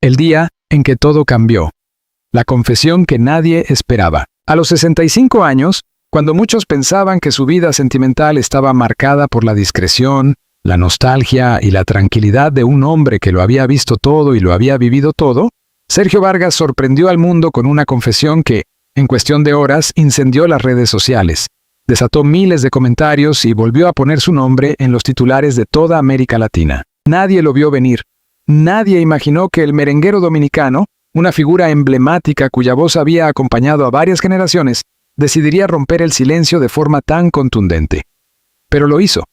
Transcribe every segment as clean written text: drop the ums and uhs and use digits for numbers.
El día en que todo cambió. La confesión que nadie esperaba. A los 65 años, cuando muchos pensaban que su vida sentimental estaba marcada por la discreción, la nostalgia y la tranquilidad de un hombre que lo había visto todo y lo había vivido todo, Sergio Vargas sorprendió al mundo con una confesión que, en cuestión de horas, incendió las redes sociales, desató miles de comentarios y volvió a poner su nombre en los titulares de toda América Latina. Nadie lo vio venir. Nadie imaginó que el merenguero dominicano, una figura emblemática cuya voz había acompañado a varias generaciones, decidiría romper el silencio de forma tan contundente. Pero lo hizo.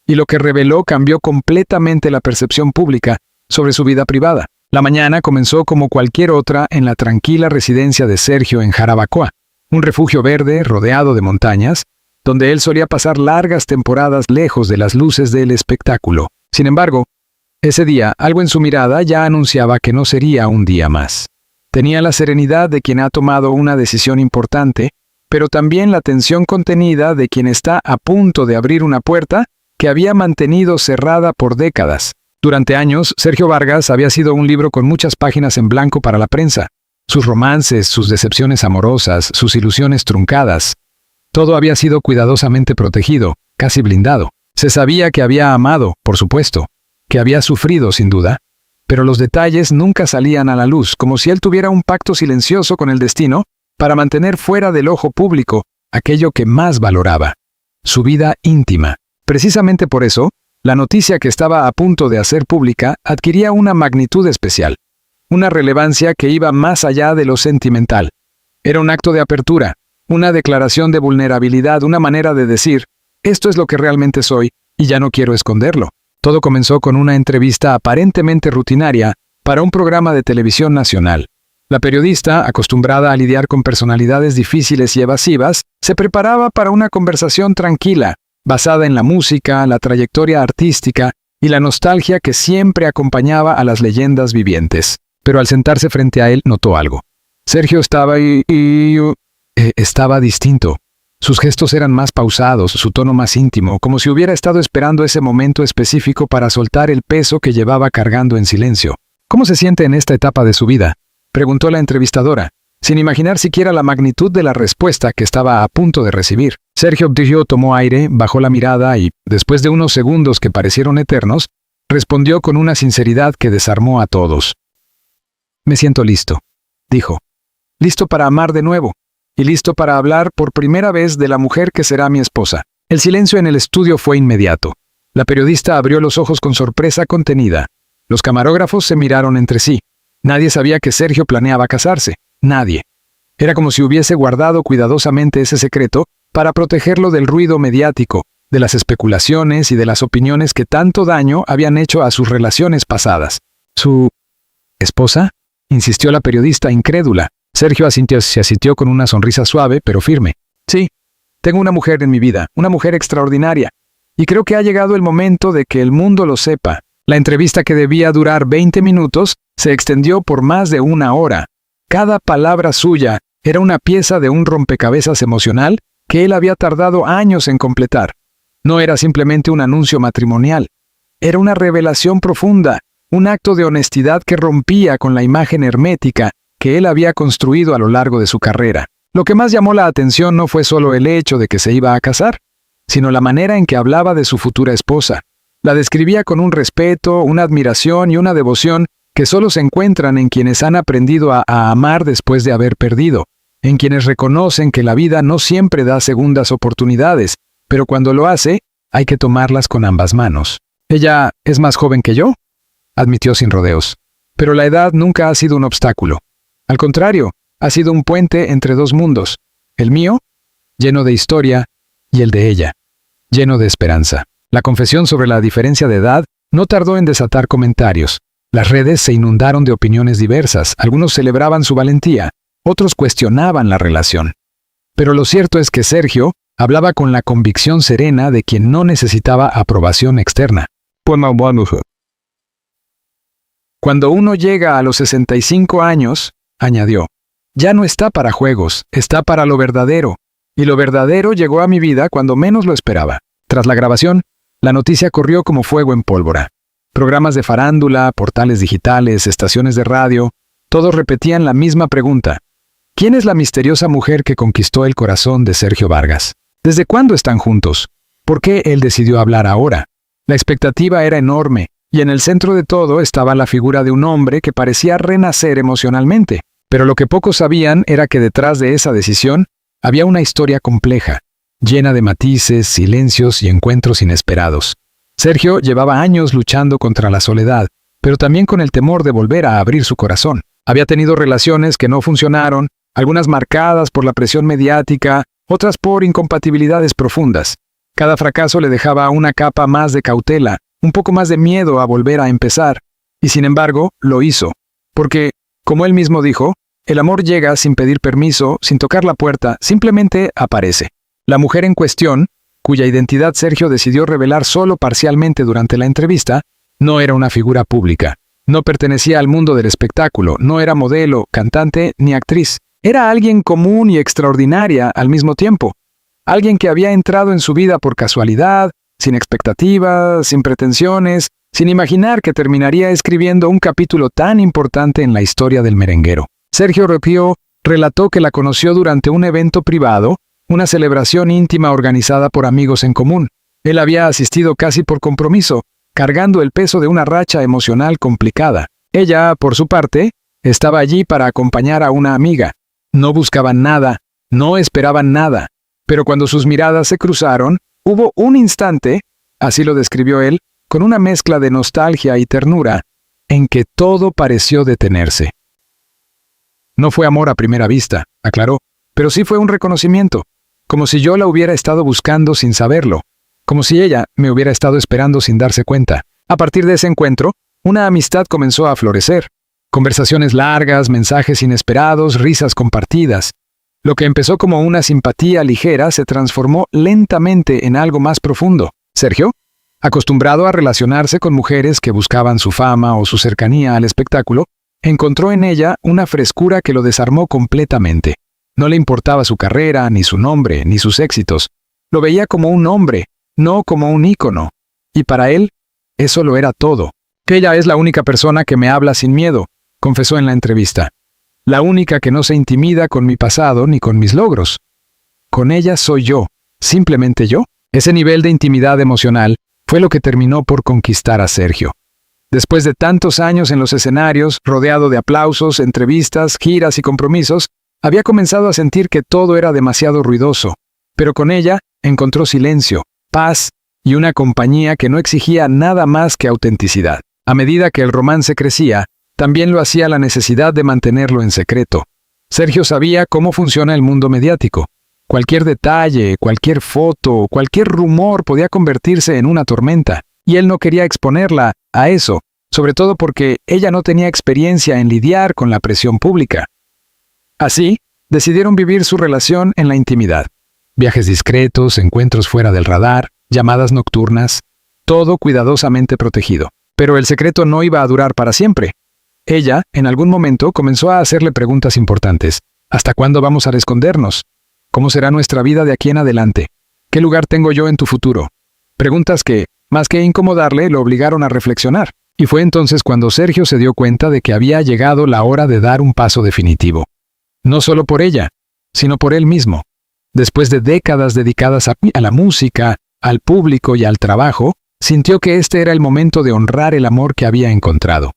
Y lo que reveló cambió completamente la percepción pública sobre su vida privada. La mañana comenzó como cualquier otra en la tranquila residencia de Sergio en Jarabacoa, un refugio verde rodeado de montañas, donde él solía pasar largas temporadas lejos de las luces del espectáculo. Sin embargo, ese día, algo en su mirada ya anunciaba que no sería un día más. Tenía la serenidad de quien ha tomado una decisión importante, pero también la tensión contenida de quien está a punto de abrir una puerta que había mantenido cerrada por décadas. Durante años, Sergio Vargas había sido un libro con muchas páginas en blanco para la prensa. Sus romances, sus decepciones amorosas, sus ilusiones truncadas. Todo había sido cuidadosamente protegido, casi blindado. Se sabía que había amado, por supuesto, que había sufrido sin duda, pero los detalles nunca salían a la luz, como si él tuviera un pacto silencioso con el destino para mantener fuera del ojo público aquello que más valoraba, su vida íntima. Precisamente por eso, la noticia que estaba a punto de hacer pública adquiría una magnitud especial, una relevancia que iba más allá de lo sentimental. Era un acto de apertura, una declaración de vulnerabilidad, una manera de decir, esto es lo que realmente soy y ya no quiero esconderlo. Todo comenzó con una entrevista aparentemente rutinaria para un programa de televisión nacional. La periodista, acostumbrada a lidiar con personalidades difíciles y evasivas, se preparaba para una conversación tranquila, basada en la música, la trayectoria artística y la nostalgia que siempre acompañaba a las leyendas vivientes. Pero al sentarse frente a él, notó algo. Sergio estaba distinto. Sus gestos eran más pausados, su tono más íntimo, como si hubiera estado esperando ese momento específico para soltar el peso que llevaba cargando en silencio. ¿Cómo se siente en esta etapa de su vida?, preguntó la entrevistadora, sin imaginar siquiera la magnitud de la respuesta que estaba a punto de recibir. Sergio tomó aire, bajó la mirada y, después de unos segundos que parecieron eternos, respondió con una sinceridad que desarmó a todos. «Me siento listo», dijo. «Listo para amar de nuevo. Y listo para hablar por primera vez de la mujer que será mi esposa». El silencio en el estudio fue inmediato. La periodista abrió los ojos con sorpresa contenida. Los camarógrafos se miraron entre sí. Nadie sabía que Sergio planeaba casarse. Nadie. Era como si hubiese guardado cuidadosamente ese secreto para protegerlo del ruido mediático, de las especulaciones y de las opiniones que tanto daño habían hecho a sus relaciones pasadas. ¿Su esposa?, insistió la periodista incrédula. Sergio se asintió con una sonrisa suave pero firme. «Sí, tengo una mujer en mi vida, una mujer extraordinaria, y creo que ha llegado el momento de que el mundo lo sepa». La entrevista, que debía durar 20 minutos, se extendió por más de una hora. Cada palabra suya era una pieza de un rompecabezas emocional que él había tardado años en completar. No era simplemente un anuncio matrimonial. Era una revelación profunda, un acto de honestidad que rompía con la imagen hermética que él había construido a lo largo de su carrera. Lo que más llamó la atención no fue solo el hecho de que se iba a casar, sino la manera en que hablaba de su futura esposa. La describía con un respeto, una admiración y una devoción que solo se encuentran en quienes han aprendido a amar después de haber perdido, en quienes reconocen que la vida no siempre da segundas oportunidades, pero cuando lo hace, hay que tomarlas con ambas manos. «Ella es más joven que yo», admitió sin rodeos, «pero la edad nunca ha sido un obstáculo. Al contrario, ha sido un puente entre dos mundos, el mío, lleno de historia, y el de ella, lleno de esperanza». La confesión sobre la diferencia de edad no tardó en desatar comentarios. Las redes se inundaron de opiniones diversas. Algunos celebraban su valentía, otros cuestionaban la relación. Pero lo cierto es que Sergio hablaba con la convicción serena de quien no necesitaba aprobación externa. «Cuando uno llega a los 65 años», añadió, «ya no está para juegos, está para lo verdadero. Y lo verdadero llegó a mi vida cuando menos lo esperaba». Tras la grabación, la noticia corrió como fuego en pólvora. Programas de farándula, portales digitales, estaciones de radio, todos repetían la misma pregunta. ¿Quién es la misteriosa mujer que conquistó el corazón de Sergio Vargas? ¿Desde cuándo están juntos? ¿Por qué él decidió hablar ahora? La expectativa era enorme, y en el centro de todo estaba la figura de un hombre que parecía renacer emocionalmente. Pero lo que pocos sabían era que detrás de esa decisión había una historia compleja, llena de matices, silencios y encuentros inesperados. Sergio llevaba años luchando contra la soledad, pero también con el temor de volver a abrir su corazón. Había tenido relaciones que no funcionaron, algunas marcadas por la presión mediática, otras por incompatibilidades profundas. Cada fracaso le dejaba una capa más de cautela, un poco más de miedo a volver a empezar, y sin embargo, lo hizo. Porque, como él mismo dijo, el amor llega sin pedir permiso, sin tocar la puerta, simplemente aparece. La mujer en cuestión, cuya identidad Sergio decidió revelar solo parcialmente durante la entrevista, no era una figura pública. No pertenecía al mundo del espectáculo, no era modelo, cantante ni actriz. Era alguien común y extraordinaria al mismo tiempo. Alguien que había entrado en su vida por casualidad, sin expectativas, sin pretensiones, sin imaginar que terminaría escribiendo un capítulo tan importante en la historia del merenguero. Sergio Repio relató que la conoció durante un evento privado, una celebración íntima organizada por amigos en común. Él había asistido casi por compromiso, cargando el peso de una racha emocional complicada. Ella, por su parte, estaba allí para acompañar a una amiga. No buscaban nada, no esperaban nada, pero cuando sus miradas se cruzaron, hubo un instante, así lo describió él, con una mezcla de nostalgia y ternura, en que todo pareció detenerse. No fue amor a primera vista, aclaró, pero sí fue un reconocimiento, como si yo la hubiera estado buscando sin saberlo, como si ella me hubiera estado esperando sin darse cuenta. A partir de ese encuentro, una amistad comenzó a florecer. Conversaciones largas, mensajes inesperados, risas compartidas. Lo que empezó como una simpatía ligera se transformó lentamente en algo más profundo. Sergio, acostumbrado a relacionarse con mujeres que buscaban su fama o su cercanía al espectáculo, encontró en ella una frescura que lo desarmó completamente. No le importaba su carrera, ni su nombre, ni sus éxitos. Lo veía como un hombre, no como un ícono. Y para él, eso lo era todo. Ella es la única persona que me habla sin miedo, confesó en la entrevista. La única que no se intimida con mi pasado ni con mis logros. Con ella soy yo, simplemente yo. Ese nivel de intimidad emocional fue lo que terminó por conquistar a Sergio. Después de tantos años en los escenarios, rodeado de aplausos, entrevistas, giras y compromisos, había comenzado a sentir que todo era demasiado ruidoso, pero con ella encontró silencio, paz y una compañía que no exigía nada más que autenticidad. A medida que el romance crecía, también lo hacía la necesidad de mantenerlo en secreto. Sergio sabía cómo funciona el mundo mediático. Cualquier detalle, cualquier foto, cualquier rumor podía convertirse en una tormenta, y él no quería exponerla a eso, sobre todo porque ella no tenía experiencia en lidiar con la presión pública. Así, decidieron vivir su relación en la intimidad. Viajes discretos, encuentros fuera del radar, llamadas nocturnas, todo cuidadosamente protegido. Pero el secreto no iba a durar para siempre. Ella, en algún momento, comenzó a hacerle preguntas importantes. ¿Hasta cuándo vamos a escondernos? ¿Cómo será nuestra vida de aquí en adelante? ¿Qué lugar tengo yo en tu futuro? Preguntas que, más que incomodarle, lo obligaron a reflexionar. Y fue entonces cuando Sergio se dio cuenta de que había llegado la hora de dar un paso definitivo. No solo por ella, sino por él mismo. Después de décadas dedicadas a la música, al público y al trabajo, sintió que este era el momento de honrar el amor que había encontrado.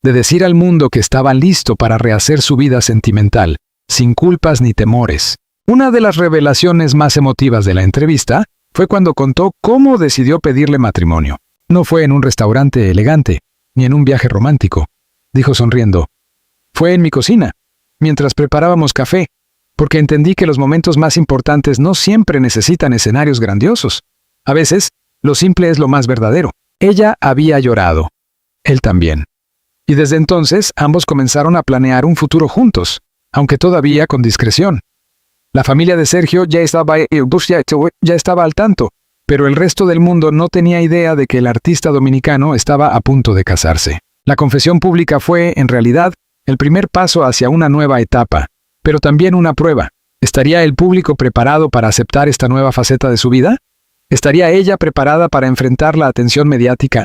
De decir al mundo que estaba listo para rehacer su vida sentimental, sin culpas ni temores. Una de las revelaciones más emotivas de la entrevista fue cuando contó cómo decidió pedirle matrimonio. No fue en un restaurante elegante, ni en un viaje romántico, dijo sonriendo. Fue en mi cocina, mientras preparábamos café, porque entendí que los momentos más importantes no siempre necesitan escenarios grandiosos. A veces, lo simple es lo más verdadero. Ella había llorado. Él también. Y desde entonces, ambos comenzaron a planear un futuro juntos, aunque todavía con discreción. La familia de Sergio ya estaba al tanto, pero el resto del mundo no tenía idea de que el artista dominicano estaba a punto de casarse. La confesión pública fue, en realidad, el primer paso hacia una nueva etapa, pero también una prueba. ¿Estaría el público preparado para aceptar esta nueva faceta de su vida? ¿Estaría ella preparada para enfrentar la atención mediática?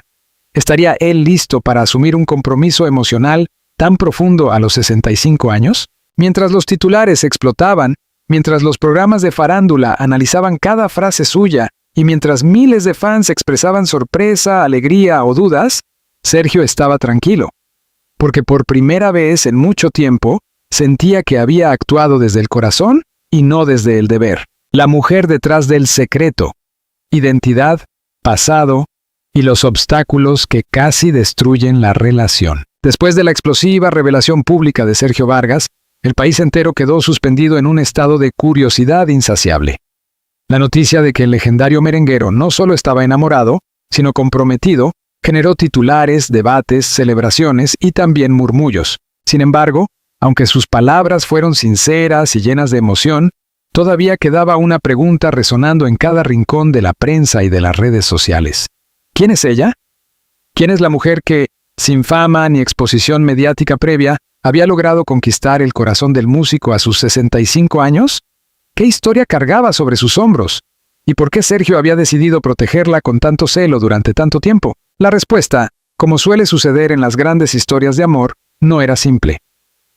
¿Estaría él listo para asumir un compromiso emocional tan profundo a los 65 años? Mientras los titulares explotaban, mientras los programas de farándula analizaban cada frase suya y mientras miles de fans expresaban sorpresa, alegría o dudas, Sergio estaba tranquilo, porque por primera vez en mucho tiempo sentía que había actuado desde el corazón y no desde el deber. La mujer detrás del secreto, identidad, pasado y los obstáculos que casi destruyen la relación. Después de la explosiva revelación pública de Sergio Vargas, el país entero quedó suspendido en un estado de curiosidad insaciable. La noticia de que el legendario merenguero no solo estaba enamorado, sino comprometido, generó titulares, debates, celebraciones y también murmullos. Sin embargo, aunque sus palabras fueron sinceras y llenas de emoción, todavía quedaba una pregunta resonando en cada rincón de la prensa y de las redes sociales. ¿Quién es ella? ¿Quién es la mujer que, sin fama ni exposición mediática previa, había logrado conquistar el corazón del músico a sus 65 años? ¿Qué historia cargaba sobre sus hombros? ¿Y por qué Sergio había decidido protegerla con tanto celo durante tanto tiempo? La respuesta, como suele suceder en las grandes historias de amor, no era simple.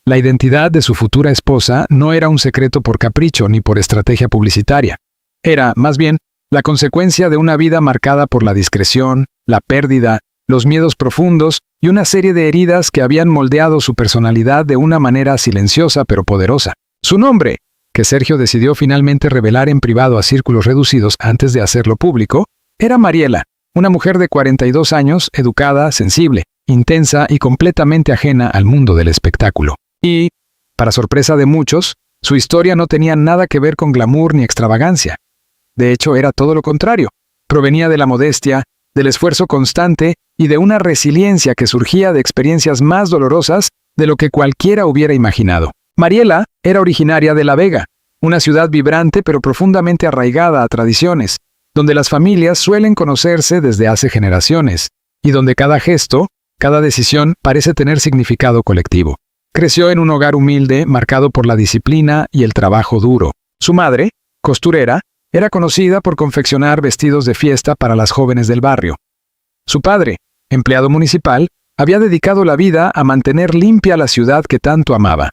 La identidad de su futura esposa no era un secreto por capricho ni por estrategia publicitaria. Era, más bien, la consecuencia de una vida marcada por la discreción, la pérdida, los miedos profundos y una serie de heridas que habían moldeado su personalidad de una manera silenciosa pero poderosa. Su nombre, que Sergio decidió finalmente revelar en privado a círculos reducidos antes de hacerlo público, era Mariela, una mujer de 42 años, educada, sensible, intensa y completamente ajena al mundo del espectáculo. Y, para sorpresa de muchos, su historia no tenía nada que ver con glamour ni extravagancia. De hecho, era todo lo contrario. Provenía de la modestia, del esfuerzo constante y de una resiliencia que surgía de experiencias más dolorosas de lo que cualquiera hubiera imaginado. Mariela era originaria de La Vega, una ciudad vibrante pero profundamente arraigada a tradiciones, donde las familias suelen conocerse desde hace generaciones, y donde cada gesto, cada decisión parece tener significado colectivo. Creció en un hogar humilde marcado por la disciplina y el trabajo duro. Su madre, costurera, era conocida por confeccionar vestidos de fiesta para las jóvenes del barrio. Su padre, empleado municipal, había dedicado la vida a mantener limpia la ciudad que tanto amaba.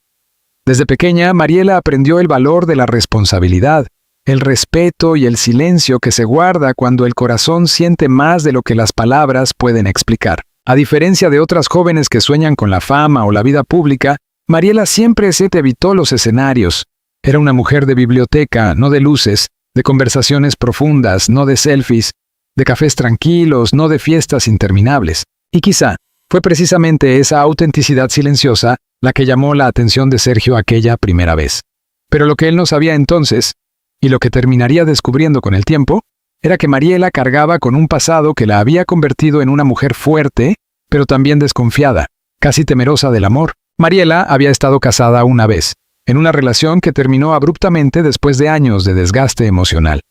Desde pequeña, Mariela aprendió el valor de la responsabilidad, el respeto y el silencio que se guarda cuando el corazón siente más de lo que las palabras pueden explicar. A diferencia de otras jóvenes que sueñan con la fama o la vida pública, Mariela siempre se evitó los escenarios. Era una mujer de biblioteca, no de luces, de conversaciones profundas, no de selfies, de cafés tranquilos, no de fiestas interminables. Y quizá fue precisamente esa autenticidad silenciosa la que llamó la atención de Sergio aquella primera vez. Pero lo que él no sabía entonces, y lo que terminaría descubriendo con el tiempo, era que Mariela cargaba con un pasado que la había convertido en una mujer fuerte, pero también desconfiada, casi temerosa del amor. Mariela había estado casada una vez, en una relación que terminó abruptamente después de años de desgaste emocional.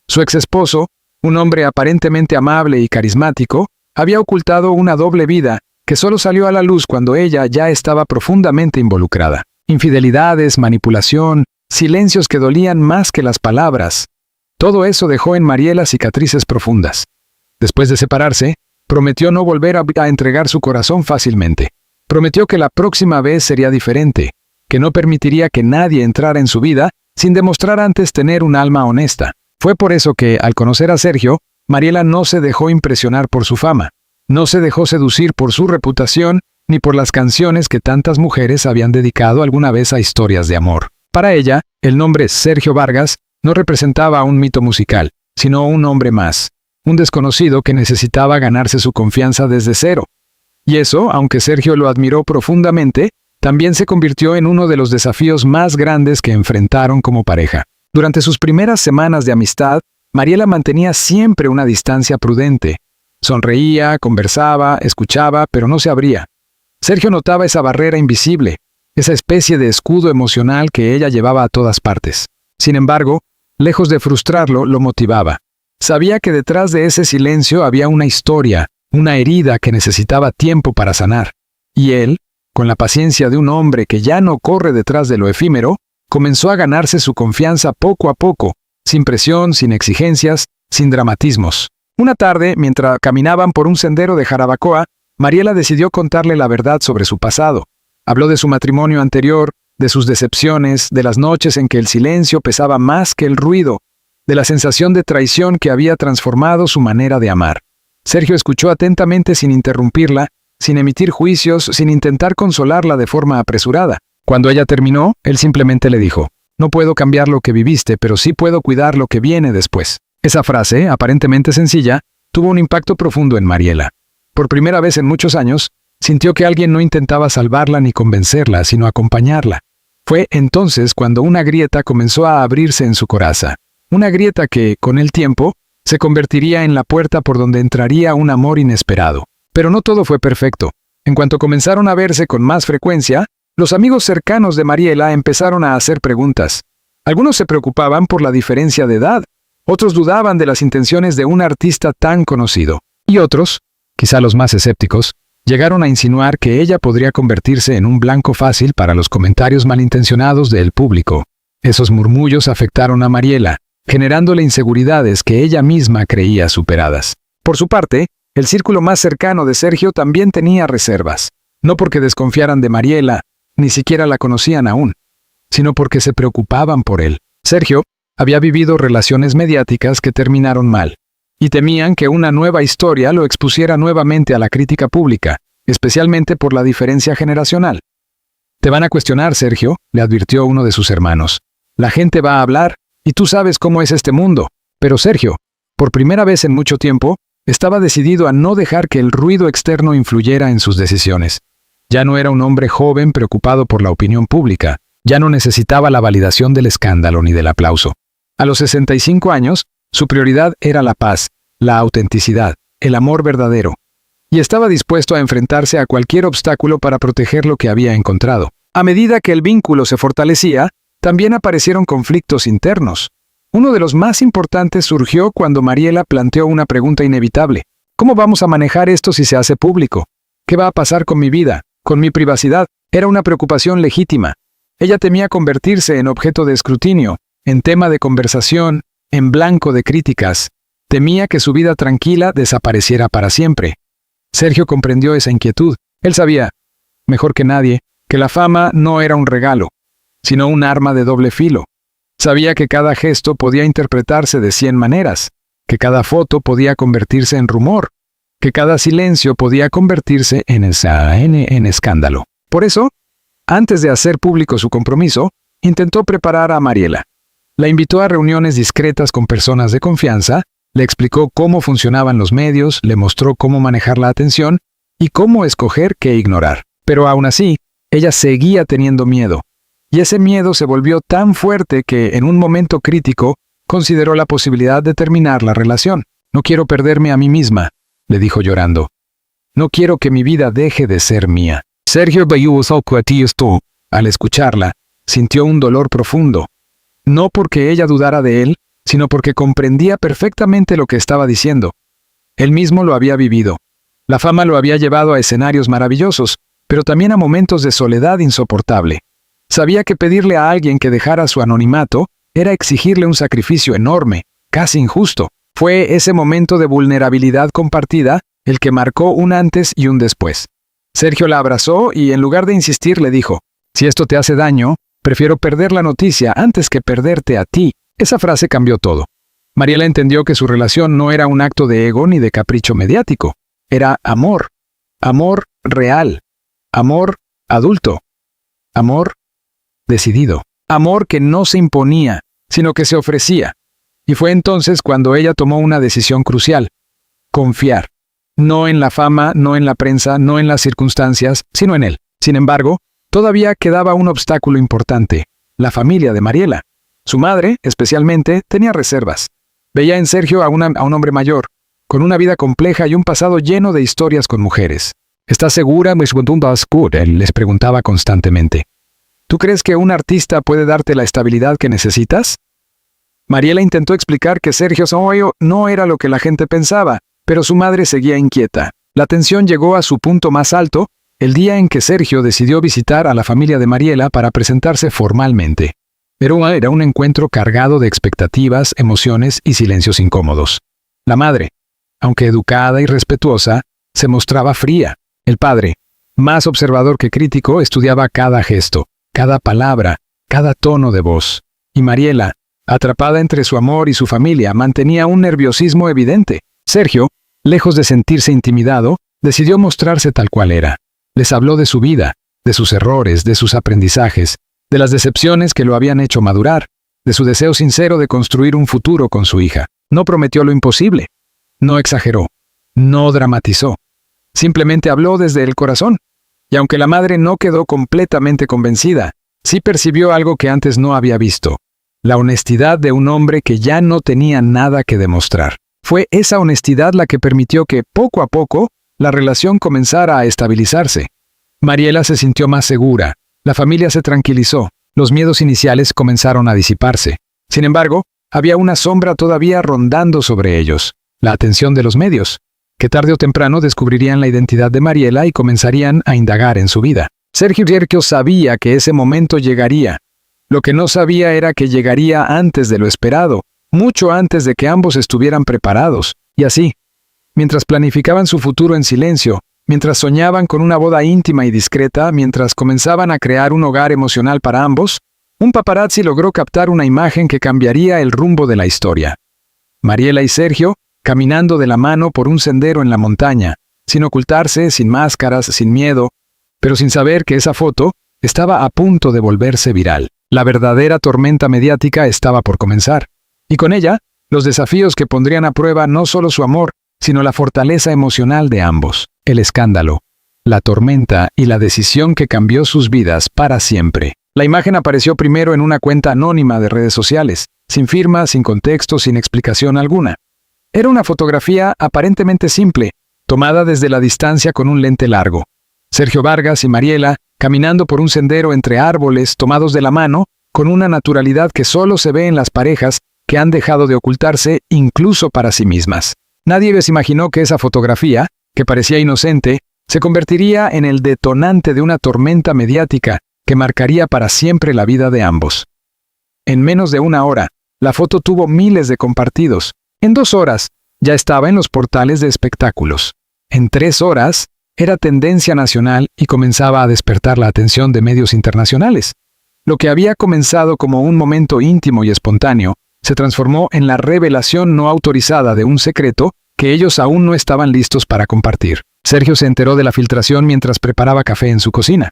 Su exesposo, un hombre aparentemente amable y carismático, había ocultado una doble vida que solo salió a la luz cuando ella ya estaba profundamente involucrada. Infidelidades, manipulación, silencios que dolían más que las palabras. Todo eso dejó en Mariela cicatrices profundas. Después de separarse, prometió no volver a entregar su corazón fácilmente. Prometió que la próxima vez sería diferente, que no permitiría que nadie entrara en su vida sin demostrar antes tener un alma honesta. Fue por eso que, al conocer a Sergio, Mariela no se dejó impresionar por su fama, no se dejó seducir por su reputación ni por las canciones que tantas mujeres habían dedicado alguna vez a historias de amor. Para ella, el nombre Sergio Vargas no representaba un mito musical, sino un hombre más, un desconocido que necesitaba ganarse su confianza desde cero. Y eso, aunque Sergio lo admiró profundamente, también se convirtió en uno de los desafíos más grandes que enfrentaron como pareja. Durante sus primeras semanas de amistad, Mariela mantenía siempre una distancia prudente. Sonreía, conversaba, escuchaba, pero no se abría. Sergio notaba esa barrera invisible, esa especie de escudo emocional que ella llevaba a todas partes. Sin embargo, lejos de frustrarlo, lo motivaba. Sabía que detrás de ese silencio había una historia, una herida que necesitaba tiempo para sanar. Y él, con la paciencia de un hombre que ya no corre detrás de lo efímero, comenzó a ganarse su confianza poco a poco, sin presión, sin exigencias, sin dramatismos. Una tarde, mientras caminaban por un sendero de Jarabacoa, Mariela decidió contarle la verdad sobre su pasado. Habló de su matrimonio anterior, de sus decepciones, de las noches en que el silencio pesaba más que el ruido, de la sensación de traición que había transformado su manera de amar. Sergio escuchó atentamente sin interrumpirla, sin emitir juicios, sin intentar consolarla de forma apresurada. Cuando ella terminó, él simplemente le dijo: «No puedo cambiar lo que viviste, pero sí puedo cuidar lo que viene después». Esa frase, aparentemente sencilla, tuvo un impacto profundo en Mariela. Por primera vez en muchos años, sintió que alguien no intentaba salvarla ni convencerla, sino acompañarla. Fue entonces cuando una grieta comenzó a abrirse en su coraza. Una grieta que, con el tiempo, se convertiría en la puerta por donde entraría un amor inesperado. Pero no todo fue perfecto. En cuanto comenzaron a verse con más frecuencia, los amigos cercanos de Mariela empezaron a hacer preguntas. Algunos se preocupaban por la diferencia de edad, otros dudaban de las intenciones de un artista tan conocido. Y otros, quizá los más escépticos, llegaron a insinuar que ella podría convertirse en un blanco fácil para los comentarios malintencionados del público. Esos murmullos afectaron a Mariela, generándole inseguridades que ella misma creía superadas. Por su parte, el círculo más cercano de Sergio también tenía reservas. No porque desconfiaran de Mariela, ni siquiera la conocían aún, sino porque se preocupaban por él. Sergio había vivido relaciones mediáticas que terminaron mal, y temían que una nueva historia lo expusiera nuevamente a la crítica pública, especialmente por la diferencia generacional. «Te van a cuestionar, Sergio», le advirtió uno de sus hermanos. «La gente va a hablar, y tú sabes cómo es este mundo». Pero Sergio, por primera vez en mucho tiempo, estaba decidido a no dejar que el ruido externo influyera en sus decisiones. Ya no era un hombre joven preocupado por la opinión pública, ya no necesitaba la validación del escándalo ni del aplauso. A los 65 años, su prioridad era la paz, la autenticidad, el amor verdadero, y estaba dispuesto a enfrentarse a cualquier obstáculo para proteger lo que había encontrado. A medida que el vínculo se fortalecía, también aparecieron conflictos internos. Uno de los más importantes surgió cuando Mariela planteó una pregunta inevitable: ¿cómo vamos a manejar esto si se hace público? ¿Qué va a pasar con mi vida, con mi privacidad? Era una preocupación legítima. Ella temía convertirse en objeto de escrutinio, en tema de conversación, en blanco de críticas. Temía que su vida tranquila desapareciera para siempre. Sergio comprendió esa inquietud. Él sabía, mejor que nadie, que la fama no era un regalo, sino un arma de doble filo. Sabía que cada gesto podía interpretarse de 100 maneras, que cada foto podía convertirse en rumor, que cada silencio podía convertirse en escándalo. Por eso, antes de hacer público su compromiso, intentó preparar a Mariela. La invitó a reuniones discretas con personas de confianza, le explicó cómo funcionaban los medios, le mostró cómo manejar la atención y cómo escoger qué ignorar. Pero aún así, ella seguía teniendo miedo. Y ese miedo se volvió tan fuerte que, en un momento crítico, consideró la posibilidad de terminar la relación. «No quiero perderme a mí misma», le dijo llorando. «No quiero que mi vida deje de ser mía». Sergio al escucharla, sintió un dolor profundo. No porque ella dudara de él, sino porque comprendía perfectamente lo que estaba diciendo. Él mismo lo había vivido. La fama lo había llevado a escenarios maravillosos, pero también a momentos de soledad insoportable. Sabía que pedirle a alguien que dejara su anonimato era exigirle un sacrificio enorme, casi injusto. Fue ese momento de vulnerabilidad compartida el que marcó un antes y un después. Sergio la abrazó y, en lugar de insistir, le dijo: «Si esto te hace daño, prefiero perder la noticia antes que perderte a ti». Esa frase cambió todo. Mariela entendió que su relación no era un acto de ego ni de capricho mediático. Era amor. Amor real. Amor adulto. Amor decidido. Amor que no se imponía, sino que se ofrecía. Y fue entonces cuando ella tomó una decisión crucial: confiar. No en la fama, no en la prensa, no en las circunstancias, sino en él. Sin embargo, todavía quedaba un obstáculo importante: la familia de Mariela. Su madre, especialmente, tenía reservas. Veía en Sergio a un hombre mayor, con una vida compleja y un pasado lleno de historias con mujeres. ¿Estás segura? Él les preguntaba constantemente. ¿Tú crees que un artista puede darte la estabilidad que necesitas? Mariela intentó explicar que Sergio no era lo que la gente pensaba, pero su madre seguía inquieta. La tensión llegó a su punto más alto el día en que Sergio decidió visitar a la familia de Mariela para presentarse formalmente. Pero era un encuentro cargado de expectativas, emociones y silencios incómodos. La madre, aunque educada y respetuosa, se mostraba fría. El padre, más observador que crítico, estudiaba cada gesto, cada palabra, cada tono de voz. Y Mariela, atrapada entre su amor y su familia, mantenía un nerviosismo evidente. Sergio, lejos de sentirse intimidado, decidió mostrarse tal cual era. Les habló de su vida, de sus errores, de sus aprendizajes, de las decepciones que lo habían hecho madurar, de su deseo sincero de construir un futuro con su hija. No prometió lo imposible. No exageró. No dramatizó. Simplemente habló desde el corazón. Y aunque la madre no quedó completamente convencida, sí percibió algo que antes no había visto: la honestidad de un hombre que ya no tenía nada que demostrar. Fue esa honestidad la que permitió que, poco a poco, la relación comenzara a estabilizarse. Mariela se sintió más segura, la familia se tranquilizó, los miedos iniciales comenzaron a disiparse. Sin embargo, había una sombra todavía rondando sobre ellos: la atención de los medios, que tarde o temprano descubrirían la identidad de Mariela y comenzarían a indagar en su vida. Sergio sabía que ese momento llegaría. Lo que no sabía era que llegaría antes de lo esperado, mucho antes de que ambos estuvieran preparados. Y así, mientras planificaban su futuro en silencio, mientras soñaban con una boda íntima y discreta, mientras comenzaban a crear un hogar emocional para ambos, un paparazzi logró captar una imagen que cambiaría el rumbo de la historia. Mariela y Sergio, caminando de la mano por un sendero en la montaña, sin ocultarse, sin máscaras, sin miedo, pero sin saber que esa foto estaba a punto de volverse viral. La verdadera tormenta mediática estaba por comenzar, y con ella, los desafíos que pondrían a prueba no solo su amor, sino la fortaleza emocional de ambos. El escándalo, la tormenta y la decisión que cambió sus vidas para siempre. La imagen apareció primero en una cuenta anónima de redes sociales, sin firma, sin contexto, sin explicación alguna. Era una fotografía aparentemente simple, tomada desde la distancia con un lente largo. Sergio Vargas y Mariela, caminando por un sendero entre árboles, tomados de la mano, con una naturalidad que solo se ve en las parejas que han dejado de ocultarse incluso para sí mismas. Nadie les imaginó que esa fotografía, que parecía inocente, se convertiría en el detonante de una tormenta mediática que marcaría para siempre la vida de ambos. En menos de una hora, la foto tuvo miles de compartidos. En 2 horas, ya estaba en los portales de espectáculos. En 3 horas, era tendencia nacional y comenzaba a despertar la atención de medios internacionales. Lo que había comenzado como un momento íntimo y espontáneo, se transformó en la revelación no autorizada de un secreto que ellos aún no estaban listos para compartir. Sergio se enteró de la filtración mientras preparaba café en su cocina.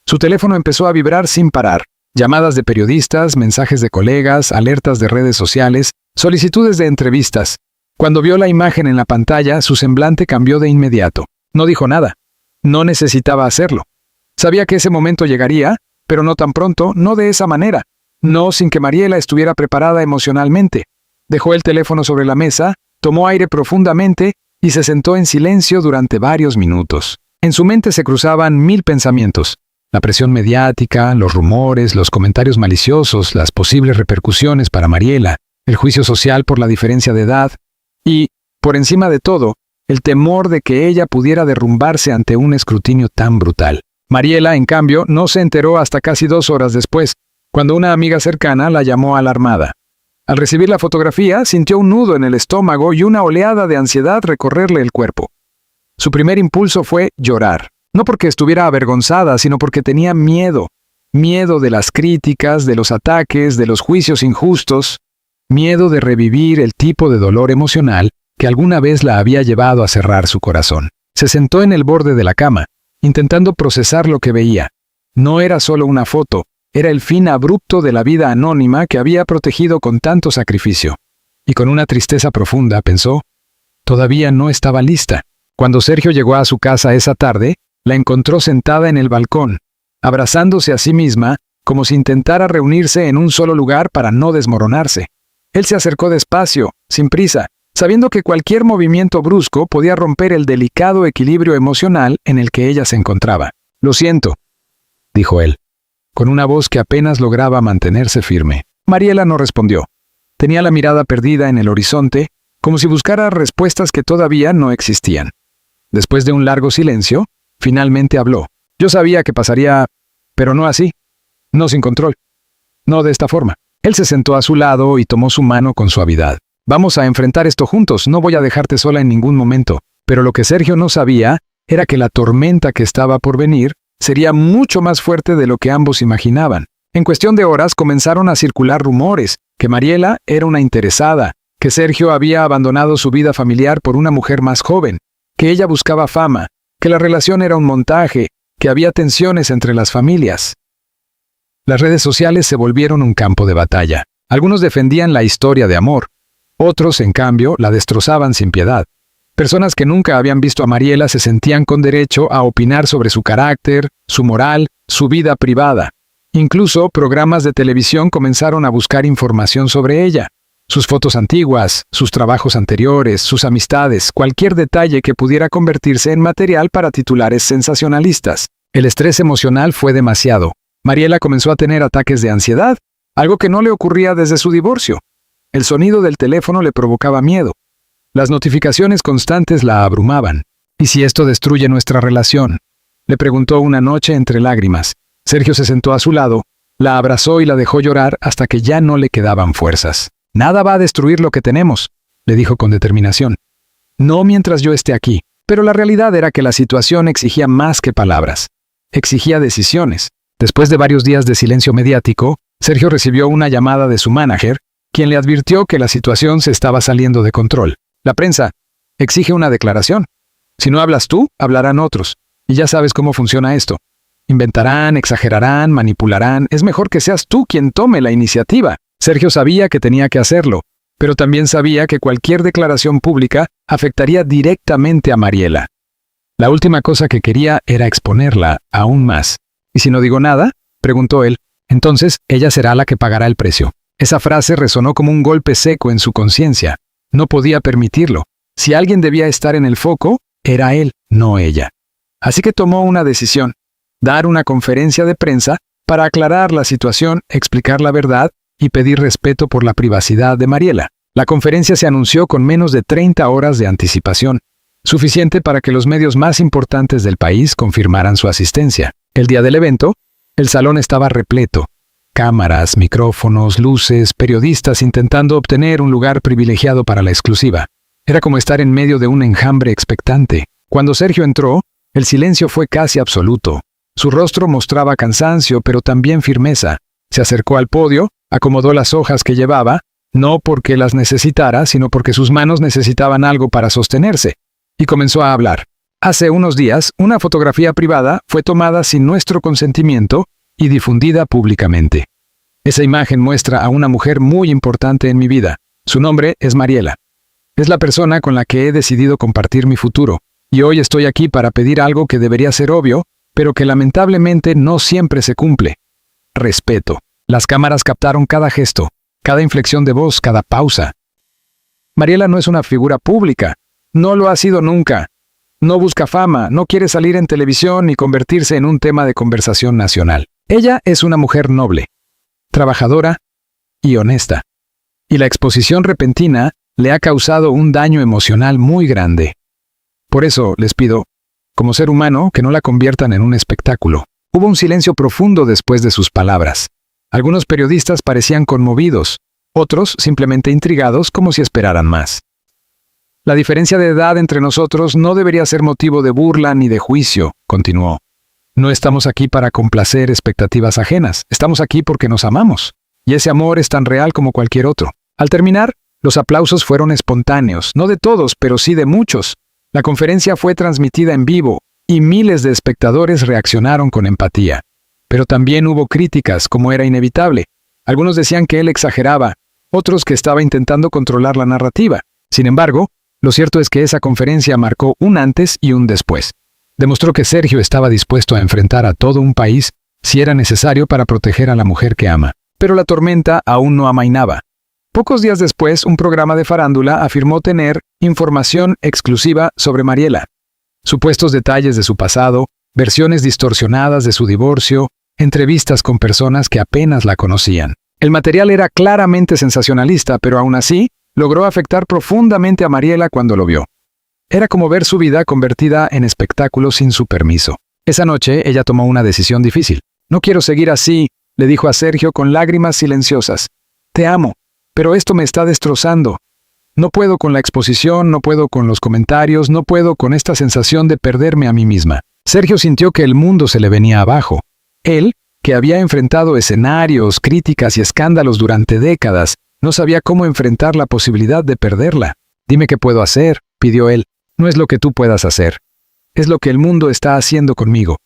Su teléfono empezó a vibrar sin parar. Llamadas de periodistas, mensajes de colegas, alertas de redes sociales, solicitudes de entrevistas. Cuando vio la imagen en la pantalla, su semblante cambió de inmediato. No dijo nada. No necesitaba hacerlo. Sabía que ese momento llegaría, pero no tan pronto, no de esa manera. No sin que Mariela estuviera preparada emocionalmente. Dejó el teléfono sobre la mesa, tomó aire profundamente y se sentó en silencio durante varios minutos. En su mente se cruzaban 1000 pensamientos. La presión mediática, los rumores, los comentarios maliciosos, las posibles repercusiones para Mariela, el juicio social por la diferencia de edad y, por encima de todo, el temor de que ella pudiera derrumbarse ante un escrutinio tan brutal. Mariela, en cambio, no se enteró hasta casi 2 horas después, cuando una amiga cercana la llamó alarmada. Al recibir la fotografía, sintió un nudo en el estómago y una oleada de ansiedad recorrerle el cuerpo. Su primer impulso fue llorar. No porque estuviera avergonzada, sino porque tenía miedo. Miedo de las críticas, de los ataques, de los juicios injustos. Miedo de revivir el tipo de dolor emocional que alguna vez la había llevado a cerrar su corazón. Se sentó en el borde de la cama, intentando procesar lo que veía. No era solo una foto, era el fin abrupto de la vida anónima que había protegido con tanto sacrificio. Y con una tristeza profunda pensó, todavía no estaba lista. Cuando Sergio llegó a su casa esa tarde, la encontró sentada en el balcón, abrazándose a sí misma, como si intentara reunirse en un solo lugar para no desmoronarse. Él se acercó despacio, sin prisa, sabiendo que cualquier movimiento brusco podía romper el delicado equilibrio emocional en el que ella se encontraba. «Lo siento», dijo él, con una voz que apenas lograba mantenerse firme. Mariela no respondió. Tenía la mirada perdida en el horizonte, como si buscara respuestas que todavía no existían. Después de un largo silencio, finalmente habló. «Yo sabía que pasaría, pero no así. No sin control. No de esta forma». Él se sentó a su lado y tomó su mano con suavidad. Vamos a enfrentar esto juntos, no voy a dejarte sola en ningún momento. Pero lo que Sergio no sabía era que la tormenta que estaba por venir sería mucho más fuerte de lo que ambos imaginaban. En cuestión de horas comenzaron a circular rumores, que Mariela era una interesada, que Sergio había abandonado su vida familiar por una mujer más joven, que ella buscaba fama, que la relación era un montaje, que había tensiones entre las familias. Las redes sociales se volvieron un campo de batalla. Algunos defendían la historia de amor, otros, en cambio, la destrozaban sin piedad. Personas que nunca habían visto a Mariela se sentían con derecho a opinar sobre su carácter, su moral, su vida privada. Incluso programas de televisión comenzaron a buscar información sobre ella. Sus fotos antiguas, sus trabajos anteriores, sus amistades, cualquier detalle que pudiera convertirse en material para titulares sensacionalistas. El estrés emocional fue demasiado. Mariela comenzó a tener ataques de ansiedad, algo que no le ocurría desde su divorcio. El sonido del teléfono le provocaba miedo. Las notificaciones constantes la abrumaban. ¿Y si esto destruye nuestra relación?, le preguntó una noche entre lágrimas. Sergio se sentó a su lado, la abrazó y la dejó llorar hasta que ya no le quedaban fuerzas. «Nada va a destruir lo que tenemos», le dijo con determinación. «No mientras yo esté aquí». Pero la realidad era que la situación exigía más que palabras. Exigía decisiones. Después de varios días de silencio mediático, Sergio recibió una llamada de su manager, quien le advirtió que la situación se estaba saliendo de control. La prensa exige una declaración. Si no hablas tú, hablarán otros. Y ya sabes cómo funciona esto. Inventarán, exagerarán, manipularán. Es mejor que seas tú quien tome la iniciativa. Sergio sabía que tenía que hacerlo, pero también sabía que cualquier declaración pública afectaría directamente a Mariela. La última cosa que quería era exponerla aún más. ¿Y si no digo nada?, preguntó él. Entonces, ella será la que pagará el precio. Esa frase resonó como un golpe seco en su conciencia. No podía permitirlo. Si alguien debía estar en el foco, era él, no ella. Así que tomó una decisión: dar una conferencia de prensa para aclarar la situación, explicar la verdad y pedir respeto por la privacidad de Mariela. La conferencia se anunció con menos de 30 horas de anticipación, suficiente para que los medios más importantes del país confirmaran su asistencia. El día del evento, el salón estaba repleto. Cámaras, micrófonos, luces, periodistas intentando obtener un lugar privilegiado para la exclusiva. Era como estar en medio de un enjambre expectante. Cuando Sergio entró, el silencio fue casi absoluto. Su rostro mostraba cansancio, pero también firmeza. Se acercó al podio, acomodó las hojas que llevaba, no porque las necesitara, sino porque sus manos necesitaban algo para sostenerse, y comenzó a hablar. Hace unos días, una fotografía privada fue tomada sin nuestro consentimiento y difundida públicamente. Esa imagen muestra a una mujer muy importante en mi vida. Su nombre es Mariela. Es la persona con la que he decidido compartir mi futuro, y hoy estoy aquí para pedir algo que debería ser obvio, pero que lamentablemente no siempre se cumple. Respeto. Las cámaras captaron cada gesto, cada inflexión de voz, cada pausa. Mariela no es una figura pública. No lo ha sido nunca. No busca fama, no quiere salir en televisión ni convertirse en un tema de conversación nacional. Ella es una mujer noble, trabajadora y honesta. Y la exposición repentina le ha causado un daño emocional muy grande. Por eso les pido, como ser humano, que no la conviertan en un espectáculo. Hubo un silencio profundo después de sus palabras. Algunos periodistas parecían conmovidos, otros simplemente intrigados como si esperaran más. La diferencia de edad entre nosotros no debería ser motivo de burla ni de juicio, continuó. No estamos aquí para complacer expectativas ajenas, estamos aquí porque nos amamos. Y ese amor es tan real como cualquier otro. Al terminar, los aplausos fueron espontáneos, no de todos, pero sí de muchos. La conferencia fue transmitida en vivo, y miles de espectadores reaccionaron con empatía. Pero también hubo críticas, como era inevitable. Algunos decían que él exageraba, otros que estaba intentando controlar la narrativa. Sin embargo, lo cierto es que esa conferencia marcó un antes y un después. Demostró que Sergio estaba dispuesto a enfrentar a todo un país si era necesario para proteger a la mujer que ama. Pero la tormenta aún no amainaba. Pocos días después, un programa de farándula afirmó tener información exclusiva sobre Mariela. Supuestos detalles de su pasado, versiones distorsionadas de su divorcio, entrevistas con personas que apenas la conocían. El material era claramente sensacionalista, pero aún así, logró afectar profundamente a Mariela cuando lo vio. Era como ver su vida convertida en espectáculo sin su permiso. Esa noche, ella tomó una decisión difícil. «No quiero seguir así», le dijo a Sergio con lágrimas silenciosas. «Te amo, pero esto me está destrozando. No puedo con la exposición, no puedo con los comentarios, no puedo con esta sensación de perderme a mí misma. Sergio sintió que el mundo se le venía abajo. Él, que había enfrentado escenarios, críticas y escándalos durante décadas, no sabía cómo enfrentar la posibilidad de perderla. «Dime qué puedo hacer», pidió él. «No es lo que tú puedas hacer. Es lo que el mundo está haciendo conmigo»,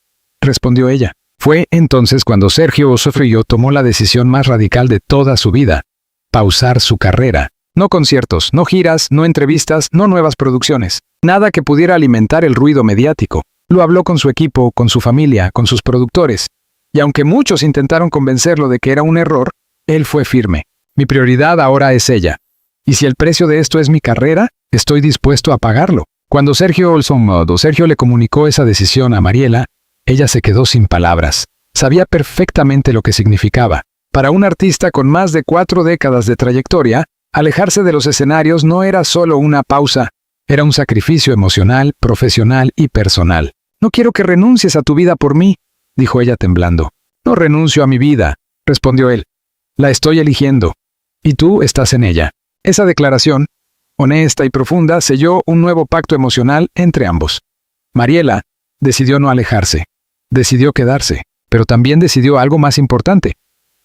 respondió ella. Fue entonces cuando Sergio Osofrio tomó la decisión más radical de toda su vida: pausar su carrera. No conciertos, no giras, no entrevistas, no nuevas producciones. Nada que pudiera alimentar el ruido mediático. Lo habló con su equipo, con su familia, con sus productores. Y aunque muchos intentaron convencerlo de que era un error, él fue firme. «Mi prioridad ahora es ella. Y si el precio de esto es mi carrera, estoy dispuesto a pagarlo». Cuando Sergio le comunicó esa decisión a Mariela, ella se quedó sin palabras. Sabía perfectamente lo que significaba. Para un artista con más de 4 décadas de trayectoria, alejarse de los escenarios no era solo una pausa, era un sacrificio emocional, profesional y personal. «No quiero que renuncies a tu vida por mí», dijo ella temblando. «No renuncio a mi vida», respondió él. «La estoy eligiendo. Y tú estás en ella». Esa declaración, honesta y profunda, selló un nuevo pacto emocional entre ambos. Mariela decidió no alejarse. Decidió quedarse, pero también decidió algo más importante: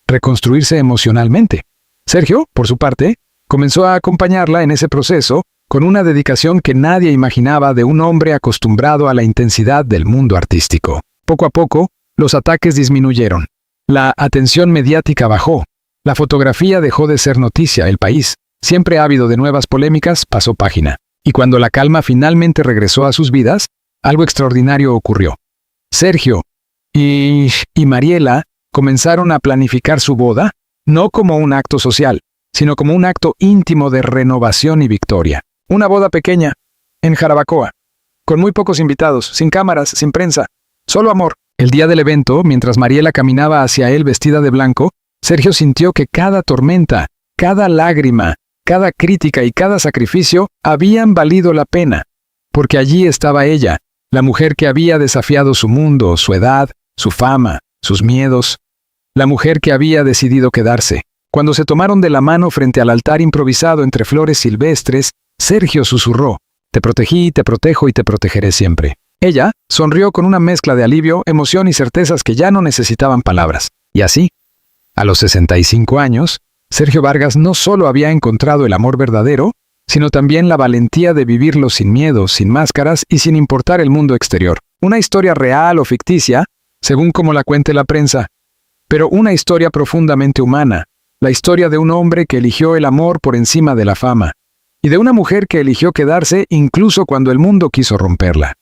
reconstruirse emocionalmente. Sergio, por su parte, comenzó a acompañarla en ese proceso con una dedicación que nadie imaginaba de un hombre acostumbrado a la intensidad del mundo artístico. Poco a poco, los ataques disminuyeron. La atención mediática bajó. La fotografía dejó de ser noticia. El País, siempre ávido de nuevas polémicas, pasó página. Y cuando la calma finalmente regresó a sus vidas, algo extraordinario ocurrió. Sergio y Mariela comenzaron a planificar su boda, no como un acto social, sino como un acto íntimo de renovación y victoria. Una boda pequeña, en Jarabacoa, con muy pocos invitados, sin cámaras, sin prensa, solo amor. El día del evento, mientras Mariela caminaba hacia él vestida de blanco, Sergio sintió que cada tormenta, cada lágrima, cada crítica y cada sacrificio habían valido la pena, porque allí estaba ella, la mujer que había desafiado su mundo, su edad, su fama, sus miedos, la mujer que había decidido quedarse. Cuando se tomaron de la mano frente al altar improvisado entre flores silvestres, Sergio susurró: «Te protegí, te protejo y te protegeré siempre». Ella sonrió con una mezcla de alivio, emoción y certezas que ya no necesitaban palabras. Y así, a los 65 años, Sergio Vargas no solo había encontrado el amor verdadero, sino también la valentía de vivirlo sin miedo, sin máscaras y sin importar el mundo exterior. Una historia real o ficticia, según como la cuente la prensa, pero una historia profundamente humana, la historia de un hombre que eligió el amor por encima de la fama, y de una mujer que eligió quedarse incluso cuando el mundo quiso romperla.